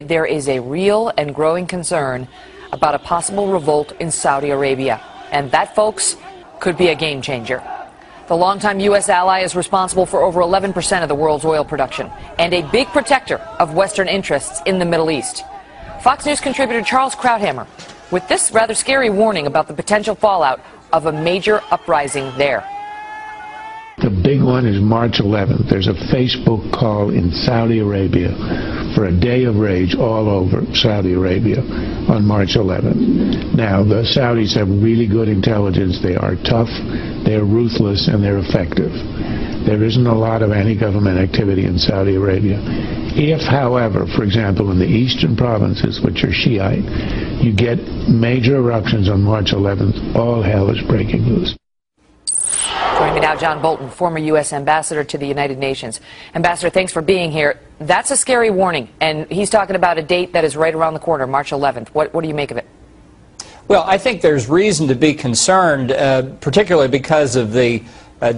There is a real and growing concern about a possible revolt in Saudi Arabia. And that, folks, could be a game changer. The longtime U.S. ally is responsible for over 11% of the world's oil production and a big protector of Western interests in the Middle East. Fox News contributor Charles Krauthammer with this rather scary warning about the potential fallout of a major uprising there. The big one is March 11th. There's a Facebook call in Saudi Arabia for a day of rage all over Saudi Arabia on March 11th. Now, the Saudis have really good intelligence. They are tough, they're ruthless, and they're effective. There isn't a lot of anti-government activity in Saudi Arabia. If, however, for example, in the eastern provinces, which are Shiite, you get major eruptions on March 11th, all hell is breaking loose. Joining me now, John Bolton, former U.S. ambassador to the United Nations. Ambassador, thanks for being here. That's a scary warning, and he's talking about a date that is right around the corner, March 11th. What do you make of it? Well, I think there's reason to be concerned, particularly because of the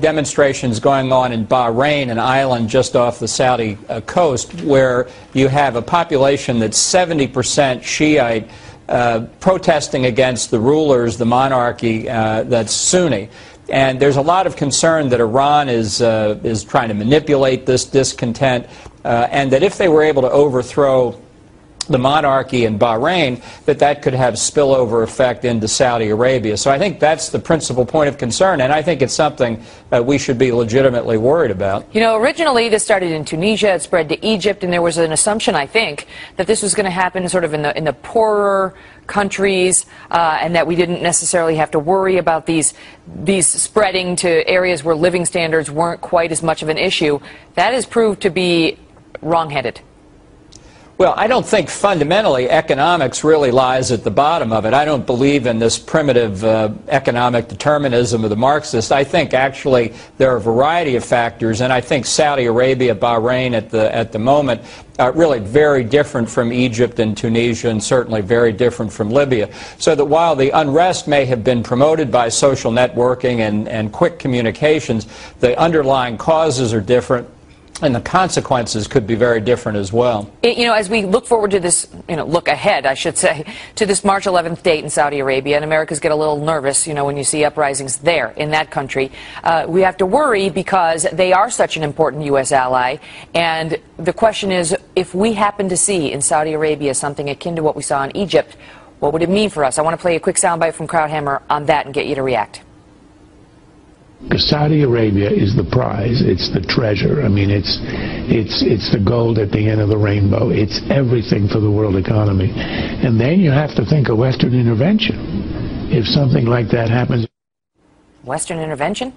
demonstrations going on in Bahrain, an island just off the Saudi coast, where you have a population that's 70% Shiite protesting against the rulers, the monarchy that's Sunni. And there's a lot of concern that Iran is trying to manipulate this discontent, and that if they were able to overthrow the monarchy in Bahrain, that could have spillover effect into Saudi Arabia. So I think that's the principal point of concern, and I think it's something we should be legitimately worried about. You know, originally this started in Tunisia, it spread to Egypt, and there was an assumption, I think, that this was going to happen sort of in the poorer countries, and that we didn't necessarily have to worry about these spreading to areas where living standards weren't quite as much of an issue. That has proved to be wrong-headed. Well, I don't think fundamentally economics really lies at the bottom of it. I don't believe in this primitive economic determinism of the Marxists. I think actually there are a variety of factors, and I think Saudi Arabia, Bahrain at the moment are really very different from Egypt and Tunisia, and certainly very different from Libya. So that while the unrest may have been promoted by social networking and quick communications, the underlying causes are different. And the consequences could be very different as well. You know, as we look forward to this, look ahead, I should say, to this March 11th date in Saudi Arabia, and Americans get a little nervous, when you see uprisings there in that country. We have to worry because they are such an important U.S. ally. And the question is, if we happen to see in Saudi Arabia something akin to what we saw in Egypt, what would it mean for us? I want to play a quick soundbite from Krauthammer on that and get you to react. Because Saudi Arabia is the prize, it's the treasure. I mean, it's the gold at the end of the rainbow. It's everything for the world economy. And then you have to think of Western intervention if something like that happens. Western intervention?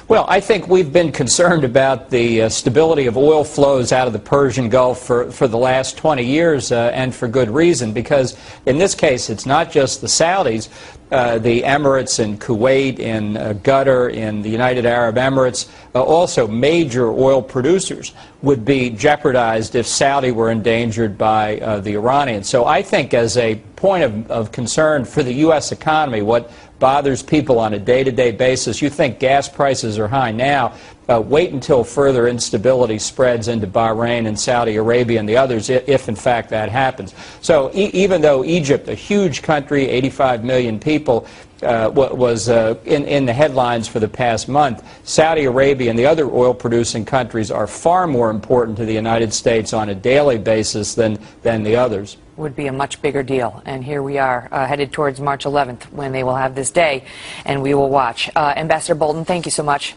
Well, I think we've been concerned about the stability of oil flows out of the Persian Gulf for the last 20 years, and for good reason, because in this case it's not just the Saudis. The Emirates in Kuwait, in Qatar, in the United Arab Emirates, also major oil producers would be jeopardized if Saudi were endangered by the Iranians. So I think as a point of concern for the U.S. economy, what bothers people on a day-to-day basis, you think gas prices are high now, wait until further instability spreads into Bahrain and Saudi Arabia and the others, if in fact that happens. So even though Egypt, a huge country, 85 million people, was in the headlines for the past month, Saudi Arabia and the other oil-producing countries are far more important to the United States on a daily basis than the others. Would be a much bigger deal. And here we are headed towards March 11th when they will have this day, and we will watch. Ambassador Bolton, thank you so much.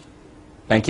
Thank you.